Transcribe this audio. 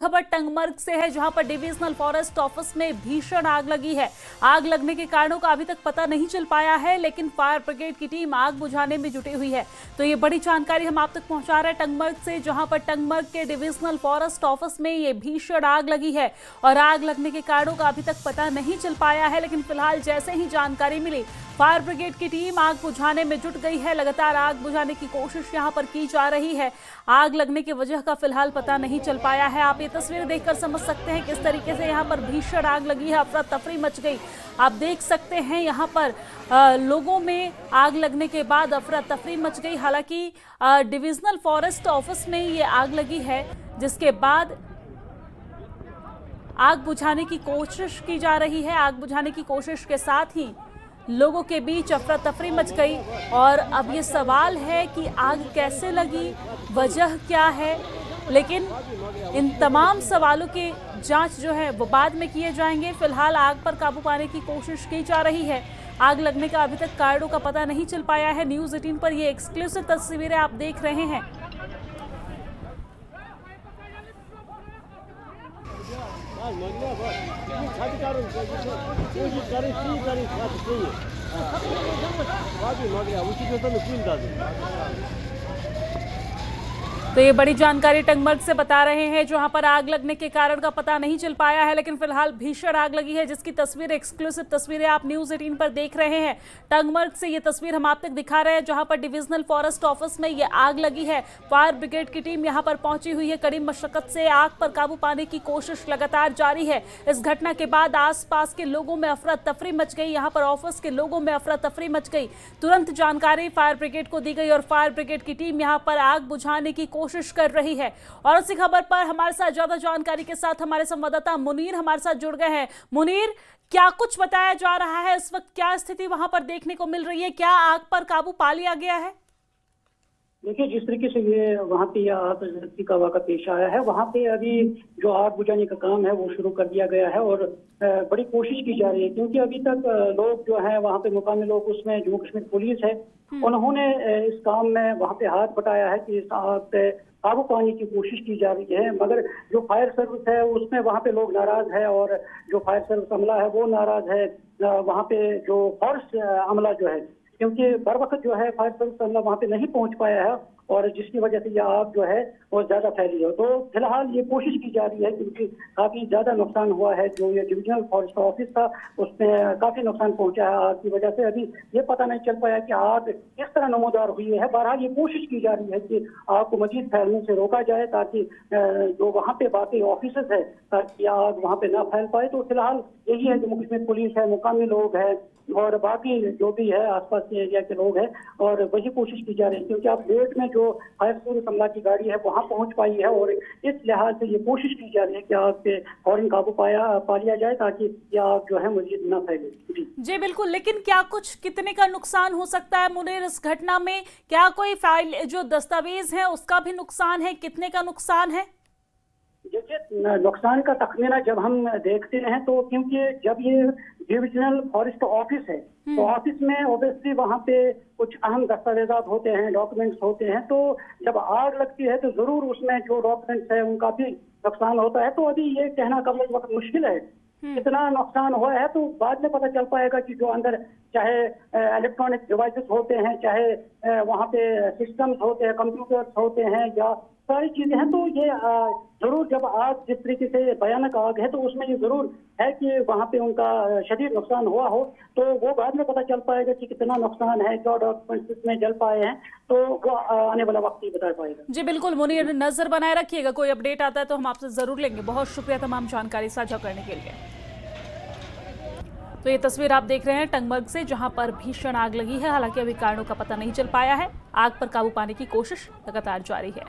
खबर टंगमर्ग से है, जहां पर डिविजनल फॉरेस्ट ऑफिस में भीषण आग लगी है। आग लगने के कारणों का अभी तक पता नहीं चल पाया है, लेकिन फायर ब्रिगेड की टीम आग बुझाने में जुटी हुई है। तो ये बड़ी जानकारी हम आप तक पहुंचा रहे हैं टंगमर्ग से, जहां पर टंगमर्ग के डिविजनल फॉरेस्ट ऑफिस में ये भीषण आग लगी है और आग लगने के कारणों का अभी तक पता नहीं चल पाया है। लेकिन फिलहाल जैसे ही जानकारी मिली, फायर ब्रिगेड की टीम आग बुझाने में जुट गई है। लगातार आग बुझाने की कोशिश यहां पर की जा रही है। आग लगने की वजह का फिलहाल पता नहीं चल पाया है। आप ये तस्वीरें देखकर समझ सकते हैं किस तरीके से यहां पर भीषण आग लगी है, अफरा तफरी मच गई। आप देख सकते हैं यहां पर लोगों में आग लगने के बाद अफरा तफरी मच गई। हालांकि डिविजनल फॉरेस्ट ऑफिस में ये आग लगी है, जिसके बाद आग बुझाने की कोशिश की जा रही है। आग बुझाने की कोशिश के साथ ही लोगों के बीच अफरा तफरी मच गई और अब ये सवाल है कि आग कैसे लगी, वजह क्या है। लेकिन इन तमाम सवालों की जांच जो है वो बाद में किए जाएंगे। फिलहाल आग पर काबू पाने की कोशिश की जा रही है। आग लगने का अभी तक कारणों का पता नहीं चल पाया है। न्यूज़ 18 पर ये एक्सक्लूसिव तस्वीरें आप देख रहे हैं। तो ये बड़ी जानकारी टंगमर्ग से बता रहे हैं, जहां पर आग लगने के कारण का पता नहीं चल पाया है, लेकिन फिलहाल भीषण आग लगी है, जिसकी तस्वीर एक्सक्लूसिव तस्वीरें आप न्यूज़ 18 पर देख रहे हैं। टंगमर्ग से ये तस्वीर हम आप तक दिखा रहे हैं, जहां पर डिविजनल फॉरेस्ट ऑफिस में ये आग लगी है। फायर ब्रिगेड की टीम यहां पर पहुंची हुई है। कड़ी मशक्कत से आग पर काबू पाने की कोशिश लगातार जारी है। इस घटना के बाद आसपास के लोगों में अफरा तफरी मच गई। यहाँ पर ऑफिस के लोगों में अफरा तफरी मच गई। तुरंत जानकारी फायर ब्रिगेड को दी गई और फायर ब्रिगेड की टीम यहाँ पर आग बुझाने की कोशिश कर रही है। और इसी खबर पर हमारे साथ ज्यादा जानकारी के साथ हमारे संवाददाता मुनीर हमारे साथ जुड़ गए हैं। मुनीर, क्या कुछ बताया जा रहा है इस वक्त, क्या स्थिति वहां पर देखने को मिल रही है, क्या आग पर काबू पा लिया गया है? देखिए, जिस तरीके से ये वहाँ पे आग लगने का वाक़ा पेश आया है, वहाँ पे अभी जो आग बुझाने का काम है वो शुरू कर दिया गया है और बड़ी कोशिश की जा रही है, क्योंकि अभी तक लोग जो है वहाँ पे मुकामी लोग, उसमें जम्मू कश्मीर पुलिस है, उन्होंने इस काम में वहाँ पे हाथ बटाया है कि इस आग पे काबू पाने की कोशिश की जा रही है। मगर जो फायर सर्विस है उसमें वहाँ पे लोग नाराज है और जो फायर सर्विस अमला है वो नाराज है। वहाँ पे जो फॉरेस्ट अमला जो है, क्योंकि बर वक्त जो है फायर सर्विस अमला वहाँ पे नहीं पहुँच पाया है और जिसकी वजह से यह आग जो है वो ज्यादा फैली है। तो फिलहाल ये कोशिश की जा रही है, क्योंकि काफी ज्यादा नुकसान हुआ है। जो ये डिविजनल फॉरेस्ट ऑफिस था उसमें काफी नुकसान पहुंचा है आग की वजह से। अभी ये पता नहीं चल पाया कि आग किस तरह नमूदार हुई है। बहरहाल ये कोशिश की जा रही है कि आग को मजीद फैलने से रोका जाए, ताकि जो वहाँ पे बाकी ऑफिस है ताकि आग वहाँ पे ना फैल पाए। तो फिलहाल यही है, जम्मू कश्मीर पुलिस है, मुकामी लोग है और बाकी जो भी है आसपास के एरिया के लोग हैं, और वही कोशिश की जा रही है, क्योंकि अब लेट में जो फायर सर्विस अमला की गाड़ी है वहां पहुंच पाई है और इस लिहाज से ये कोशिश की जा रही है कि आग पे फौरन काबू पा लिया जाए, ताकि ये आग जो है मजीद न फैले। जी बिल्कुल, लेकिन क्या कुछ कितने का नुकसान हो सकता है मुनीर इस घटना में? क्या कोई फाइल जो दस्तावेज है उसका भी नुकसान है? कितने का नुकसान है? देखिए, नुकसान का तखमीना जब हम देखते हैं तो, क्योंकि जब ये डिविजनल फॉरेस्ट ऑफिस है तो ऑफिस में ऑब्वियसली वहाँ पे कुछ अहम दस्तावेजात होते हैं, डॉक्यूमेंट्स होते हैं। तो जब आग लगती है तो जरूर उसमें जो डॉक्यूमेंट्स है उनका भी नुकसान होता है। तो अभी ये कहना कब वक्त मुश्किल है कितना नुकसान हुआ है, तो बाद में पता चल पाएगा कि जो अंदर चाहे इलेक्ट्रॉनिक डिवाइसेस होते हैं, चाहे वहाँ पे सिस्टम्स होते हैं, कंप्यूटर्स होते हैं, या सारी चीजें हैं। तो ये जरूर जब आग जिस तरीके से भयानक आग है तो उसमें ये जरूर है कि वहाँ पे उनका शदीद नुकसान हुआ हो, तो वो बाद में पता चल पाएगा कि कितना नुकसान है, क्या डॉक्यूमेंट्स में जल पाए हैं, तो वो आने वाला वक्त ही बता पाएगा। जी बिल्कुल मुनीर, नजर बनाए रखिएगा, कोई अपडेट आता है तो हम आपसे जरूर लेंगे। बहुत शुक्रिया तमाम जानकारी साझा करने के लिए। तो ये तस्वीर आप देख रहे हैं टंगमर्ग से, जहां पर भीषण आग लगी है। हालांकि अभी कारणों का पता नहीं चल पाया है। आग पर काबू पाने की कोशिश लगातार जारी है।